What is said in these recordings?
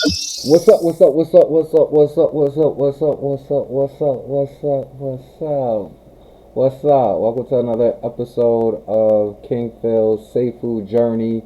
What's up, what's up, what's up, what's up, what's up, what's up, what's up, what's up, what's up, what's up, what's up, what's up? Welcome to another episode of King Phil's SAFUU journey.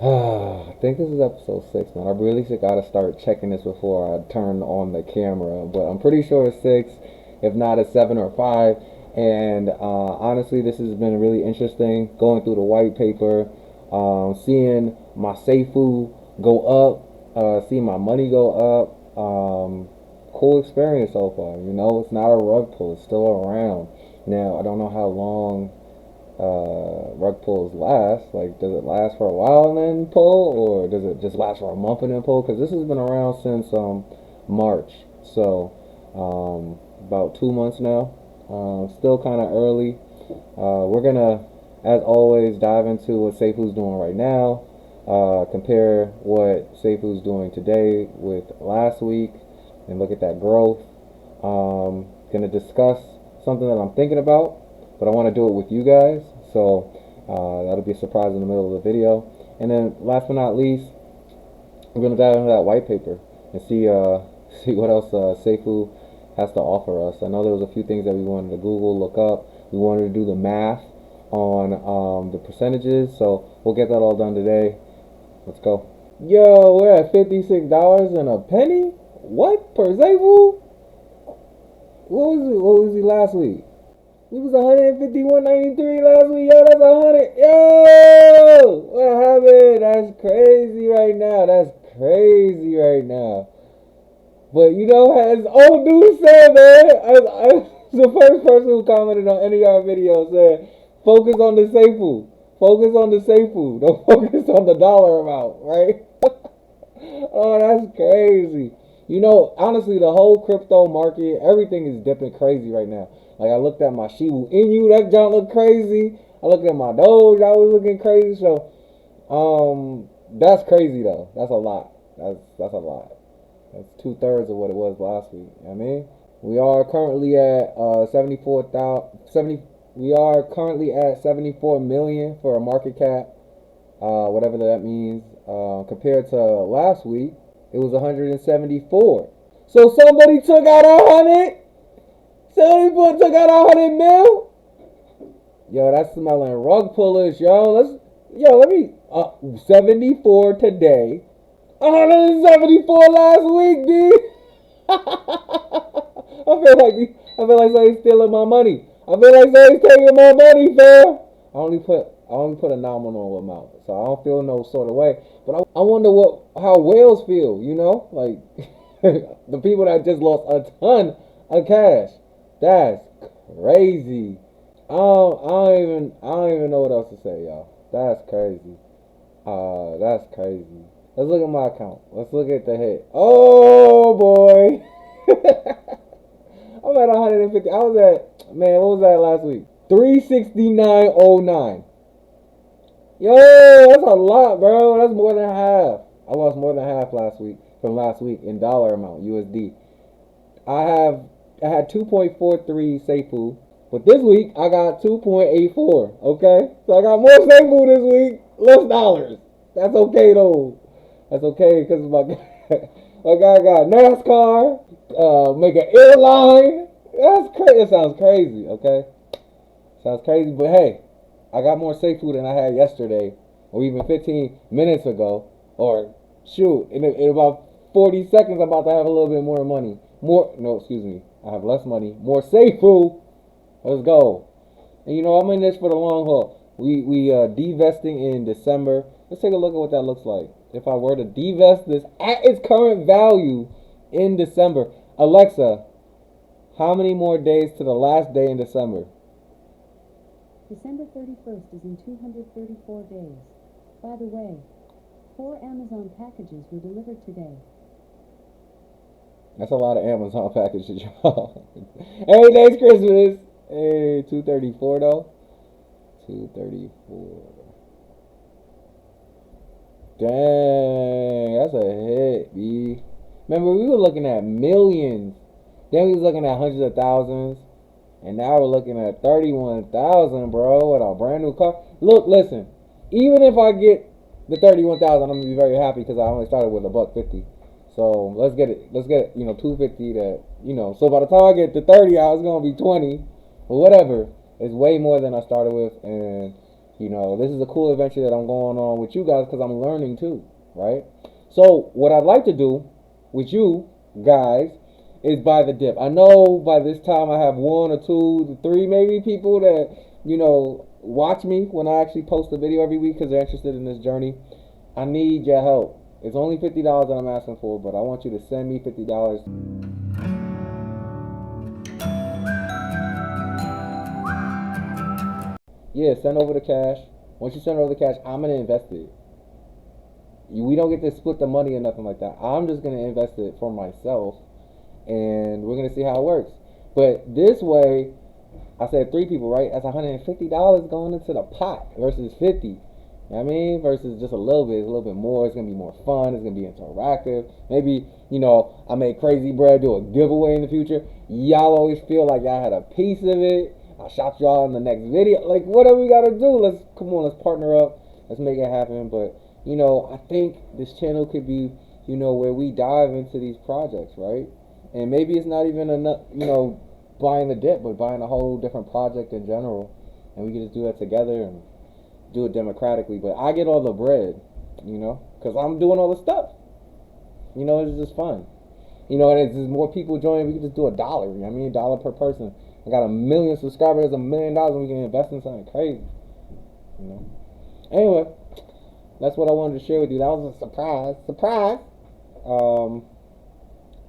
I think this is episode 6, man. I really should gotta start checking this before I turn on the camera, but I'm pretty sure it's 6, if not it's 7 or 5. And honestly, this has been really interesting going through the white paper, seeing my SAFUU go up. See my money go up. Cool experience so far. You know, it's not a rug pull. It's still around. Now, I don't know how long rug pulls last. Like, does it last for a while and then pull, or does it just last for a month and then pull? Because this has been around since March, so about 2 months now. Still kind of early. We're gonna, as always, dive into what SAFUU's doing right now. Compare what SAFUU's doing today with last week and look at that growth. Gonna discuss something that I'm thinking about, but I want to do it with you guys, so that'll be a surprise in the middle of the video. And then last but not least, we're gonna dive into that white paper and see see what else SAFUU has to offer us. I know there was a few things that we wanted to Google, look up. We wanted to do the math on the percentages, so we'll get that all done today. Let's go. Yo, we're at $56 and a penny? What? Per SAFUU? What was he last week? He was 151.93 last week. Yo, that's 100. Yo! What happened? That's crazy right now. That's crazy right now. But you know, as old dude said, man, I the first person who commented on any of our videos said, focus on the SAFUU. Focus on the SAFUU. Don't focus on the dollar amount, right? Oh, that's crazy. You know, honestly, the whole crypto market, everything is dipping crazy right now. Like, I looked at my SHIBU Inu, that junk looked crazy. I looked at my Doge, I was looking crazy. So, that's crazy though. That's a lot. That's a lot. That's 2/3 of what it was last week. You know what I mean, we are currently at 70. We are currently at 74 million for a market cap, whatever that means. Compared to last week, it was 174. So somebody took out 100. Somebody took out 100 mil. Yo, that's smelling rug pullers, yo. Let me 74 today. 174 last week, dude. I feel like somebody's stealing my money. I feel like somebody's taking my money, fam. I only put a nominal amount, so I don't feel no sort of way. But I wonder how whales feel. You know, like the people that just lost a ton of cash. That's crazy. I don't even know what else to say, y'all. That's crazy. That's crazy. Let's look at my account. Let's look at the hit. Oh boy. I'm at 150. I was at, man, what was that last week? 369.09. Yo, that's a lot, bro. That's more than half. I lost more than half from last week in dollar amount, USD. I had 2.43 SAFUU, but this week I got 2.84. Okay? So I got more SAFUU this week, less dollars. That's okay though. That's okay because my guy got NASCAR, make an airline. That's crazy. It sounds crazy, okay? Sounds crazy, but hey, I got more SAFUU than I had yesterday, or even 15 minutes ago, or shoot, in about 40 seconds, I'm about to have a little bit more money. I have less money, more SAFUU. Let's go. And you know, I'm in this for the long haul. We divesting in December. Let's take a look at what that looks like. If I were to divest this at its current value in December. Alexa, how many more days to the last day in December? December 31st is in 234 days. By the way, 4 Amazon packages were delivered today. That's a lot of Amazon packages, y'all. Every day's Christmas. Hey, 234 though. 234. Dang, that's a hit, B. Remember, we were looking at millions. Then we was looking at hundreds of thousands. And now we're looking at 31,000, bro, with a brand new car. Look, listen. Even if I get the 31,000, I'm gonna be very happy because I only started with $150. So let's get it, 250 to, so by the time I get to 30, I was gonna be 20 or whatever. It's way more than I started with, and this is a cool adventure that I'm going on with you guys because I'm learning too, right? So what I'd like to do with you guys is buy the dip. I know by this time I have 1 or 2 to 3 maybe people that watch me when I actually post a video every week because they're interested in this journey. I need your help. It's only $50 that I'm asking for, but I want you to send me $50. Yeah, send over the cash. Once you send over the cash, I'm gonna invest it. We don't get to split the money or nothing like that. I'm just gonna invest it for myself, and we're gonna see how it works. But this way, I said 3 people, right? That's $150 going into the pot versus 50. You know what I mean? Versus just a little bit. It's a little bit more. It's gonna be more fun. It's gonna be interactive. Maybe I make Crazy Bread do a giveaway in the future. Y'all always feel like y'all had a piece of it. I'll shout y'all in the next video. Like, whatever we gotta do, let's partner up. Let's make it happen. But I think this channel could be where we dive into these projects, right? And maybe it's not even enough buying the dip, but buying a whole different project in general, and we can just do that together and do it democratically. But I get all the bread, because I'm doing all the stuff. It's just fun. And it's just more people joining. We can just do $1. $1 per person. I got 1 million subscribers, $1 million, and we can invest in something crazy. Anyway, that's what I wanted to share with you. That was a surprise.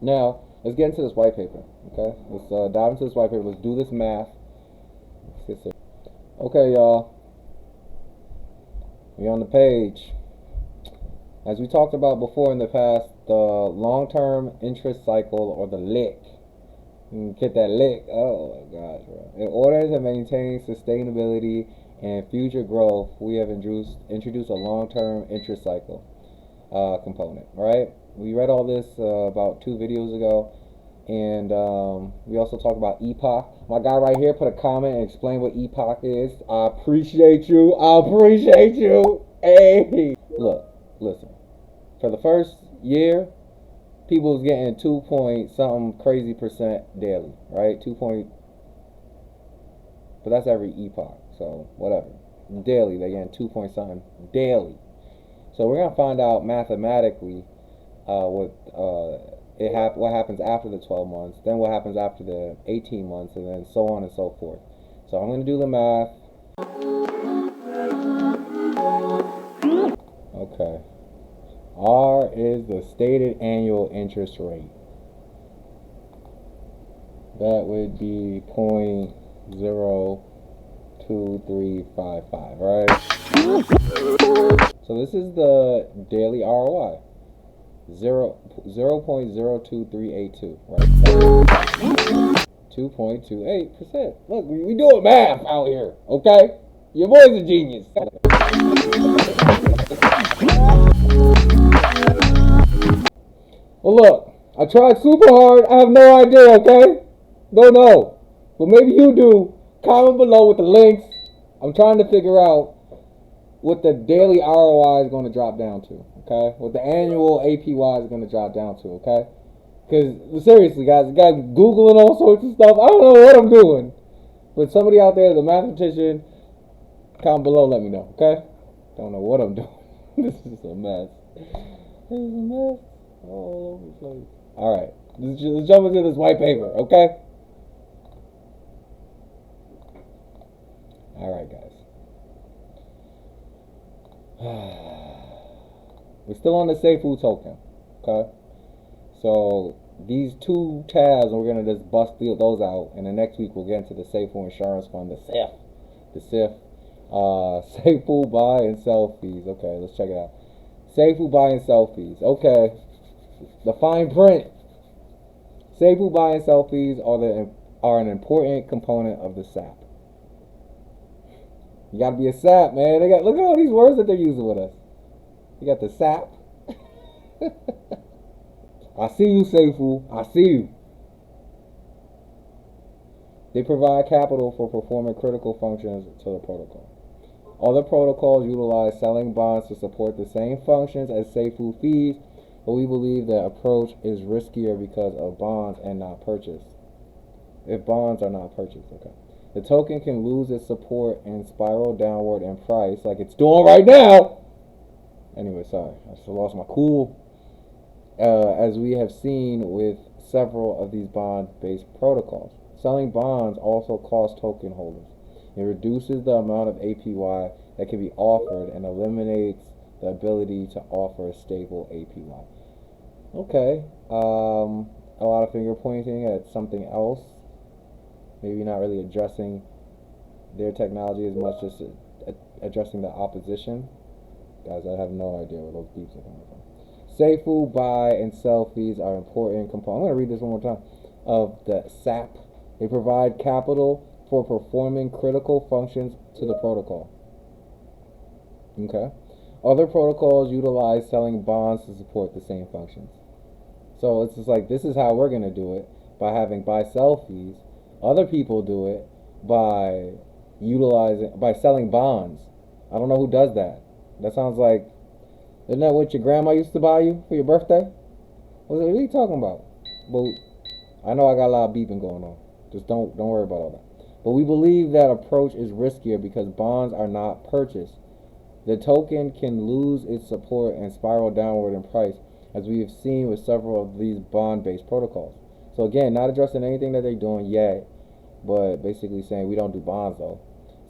Now let's get into this white paper. Okay, let's dive into this white paper. Let's do this math. Okay, y'all. We're on the page. As we talked about before in the past, the long-term interest cycle, or the LIC. Get that LIC. Oh my gosh, bro. In order to maintain sustainability and future growth, we have introduced a long-term interest cycle component, right? We read all this about 2 videos ago. And we also talked about epoch. My guy right here put a comment and explained what epoch is. I appreciate you. Hey, look, listen. For the first year, people was getting 2 point something crazy percent daily, right? But that's every epoch. So whatever. Daily, they're getting 2 point something daily. So we're gonna find out mathematically what happens after the 12 months, then what happens after the 18 months, and then so on and so forth. So I'm going to do the math. Okay. R is the stated annual interest rate. That would be 0.0355, right? So this is the daily ROI. 0.02382, right? 2.28%. Look, we doing math out here, okay? Your boy's a genius. Well, look, I tried super hard. I have no idea, okay? Don't know. But maybe you do. Comment below with the links. I'm trying to figure out what the daily ROI is going to drop down to, okay? What the annual APY is going to drop down to, okay? Because, seriously, guys, Googling all sorts of stuff. I don't know what I'm doing. But somebody out there is a mathematician. Comment below, let me know, okay? Don't know what I'm doing. This is a mess. This is a mess all over the place. Alright, let's jump into this white paper, okay? Alright, guys. We're still on the SAFUU token, okay? So these 2 tabs, we're gonna just bust those out, and the next week we'll get into the SAFUU Insurance Fund, the SIF, SAFUU buy and sell fees. Okay, let's check it out. SAFUU buy and sell fees. Okay, the fine print. SAFUU buy and sell fees are an important component of the SAP. You gotta be a SAP, man. Look at all these words that they're using with us. You got the SAP. I see you, SAFUU. I see you. They provide capital for performing critical functions to the protocol. Other protocols utilize selling bonds to support the same functions as SAFUU fees, but we believe that approach is riskier because of bonds and not purchased. If bonds are not purchased, okay. The token can lose its support and spiral downward in price, like it's doing right now. Anyway, sorry, I just lost my cool. As we have seen with several of these bond-based protocols. Selling bonds also costs token holders. It reduces the amount of APY that can be offered and eliminates the ability to offer a stable APY. Okay, a lot of finger pointing at something else. Maybe not really addressing their technology as much as addressing the opposition. Guys, I have no idea where those beeps are coming from. SAFUU buy and sell fees are important components. I'm going to read this one more time. Of the SAP, they provide capital for performing critical functions to the protocol. Okay. Other protocols utilize selling bonds to support the same functions. So it's just like, this is how we're going to do it, by having buy-sell fees. Other people do it by selling bonds. I don't know who does that. That sounds like, isn't that what your grandma used to buy you for your birthday? What are you talking about? Well, I know I got a lot of beeping going on. Just don't worry about all that. But we believe that approach is riskier because bonds are not purchased. The token can lose its support and spiral downward in price, as we have seen with several of these bond-based protocols. So again, not addressing anything that they're doing yet, but basically saying we don't do bonds though.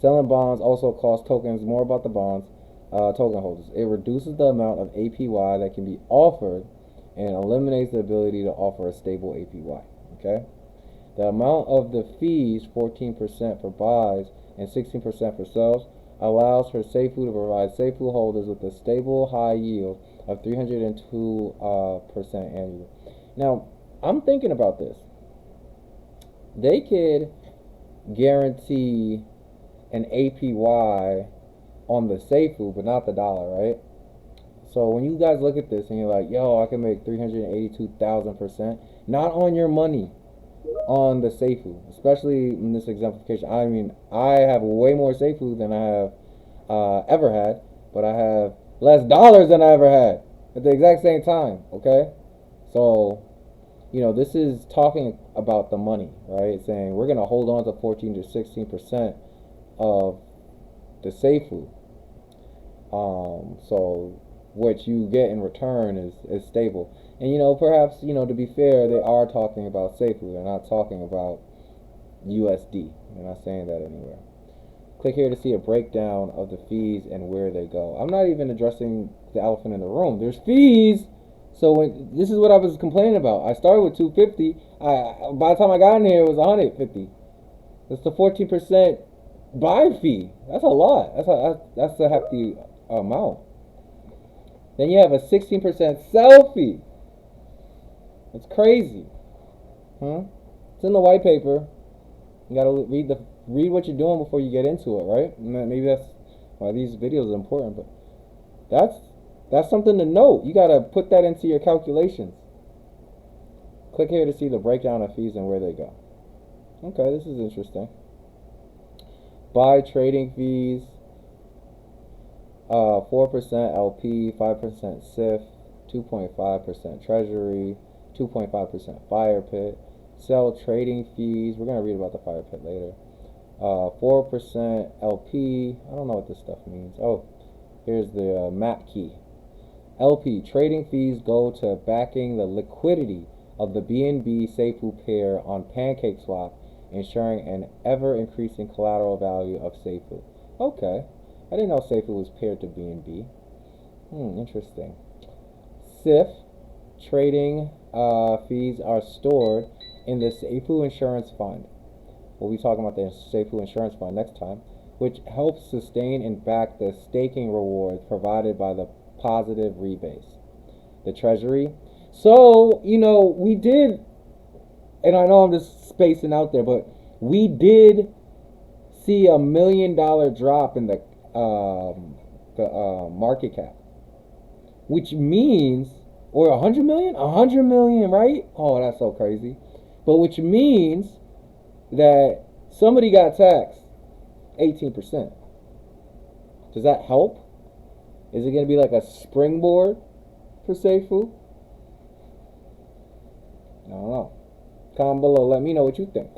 Selling bonds also costs tokens. More about the bonds. Token holders. It reduces the amount of APY that can be offered and eliminates the ability to offer a stable APY. Okay? The amount of the fees, 14% for buys and 16% for sells, allows for SAFUU to provide SAFUU holders with a stable high yield of 302% annually. Now, I'm thinking about this. They could guarantee an APY on the SAFUU, but not the dollar, right? So when you guys look at this and you're like, yo, I can make 382,000%, not on your money, on the SAFUU, especially in this exemplification. I mean, I have way more SAFUU than I have ever had, but I have less dollars than I ever had at the exact same time, okay? So, you know, this is talking about the money, right? Saying we're going to hold on to 14 to 16% of the SAFUU. So what you get in return is stable. And, you know, perhaps, you know, to be fair, they are talking about SAFUU. They're not talking about USD. They're not saying that anywhere. Click here to see a breakdown of the fees and where they go. I'm not even addressing the elephant in the room. There's fees. So this is what I was complaining about. I started with 250. By the time I got in here, it was 150. That's the 14% buy fee. That's a lot. That's a hefty amount. Then you have a 16% sell fee. That's crazy. It's in the white paper. You gotta read what you're doing before you get into it, right? Maybe that's why these videos are important, but that's something to note. You gotta put that into your calculations. Click here to see the breakdown of fees and where they go. Okay, this is interesting. Buy trading fees, 4% LP, 5% SIF, 2.5% Treasury, 2.5% Fire Pit. Sell trading fees, we're going to read about the Fire Pit later. 4% LP, I don't know what this stuff means. Oh, here's the map key. LP, trading fees go to backing the liquidity of the BNB SAFUU pair on PancakeSwap, ensuring an ever-increasing collateral value of SAFUU. Okay. I didn't know SAFUU was paired to BNB. Interesting. SIF, trading fees are stored in the SAFUU Insurance Fund. We'll be talking about the SAFUU Insurance Fund next time, which helps sustain and back the staking rewards provided by the positive rebase. The Treasury. So, you know, we did, and I know I'm just spacing out there, but we did see $1 million drop in the market cap, which means, or 100 million, 100 million, right? Oh, that's so crazy. But which means that somebody got taxed 18%. Does that help? Is it going to be like a springboard for SAFUU? I don't know. Comment below. Let me know what you think.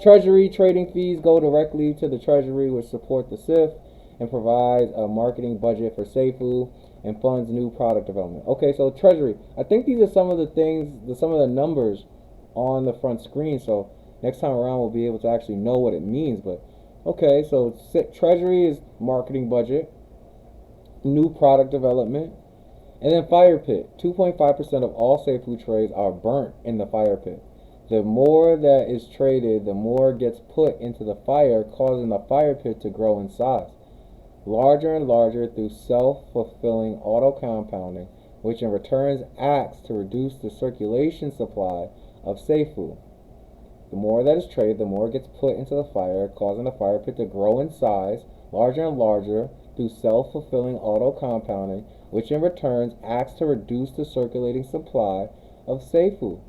Treasury trading fees go directly to the Treasury, which support the SIF and provides a marketing budget for SAFUU and funds new product development. Okay, so Treasury. I think these are some of the things, some of the numbers on the front screen. So next time around, we'll be able to actually know what it means. But okay, so Treasury is marketing budget, new product development, and then fire pit. 2.5% of all SAFUU trades are burnt in the fire pit. The more that is traded, the more gets put into the fire, causing the fire pit to grow in size, larger and larger through self-fulfilling auto-compounding, which in return acts to reduce the circulation supply of SAFUU. The more that is traded, the more gets put into the fire, causing the fire pit to grow in size, larger and larger through self-fulfilling auto-compounding, which in return acts to reduce the circulating supply of SAFUU.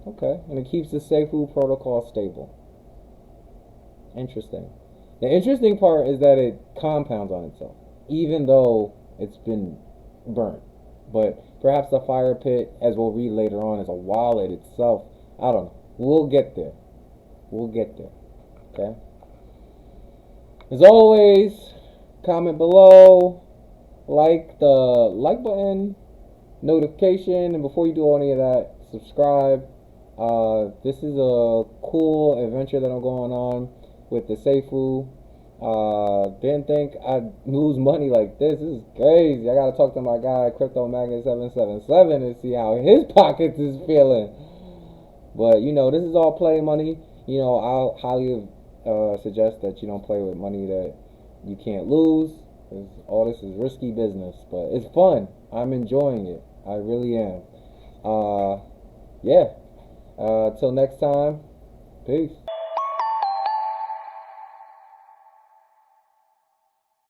Okay, and it keeps the SAFUU protocol stable. Interesting. The interesting part is that it compounds on itself, even though it's been burnt. But perhaps the fire pit, as we'll read later on, is a wallet itself. I don't know. We'll get there. We'll get there. Okay? As always, comment below, like the like button, notification, and before you do any of that, subscribe. This is a cool adventure that I'm going on with the SAFUU. Didn't think I'd lose money like this. This is crazy. I gotta talk to my guy, Crypto Magnet 777, and see how his pockets is feeling. But you know, this is all play money. You know, I'll highly suggest that you don't play with money that you can't lose. All this is risky business, but it's fun. I'm enjoying it. I really am. Yeah. Till next time. Peace.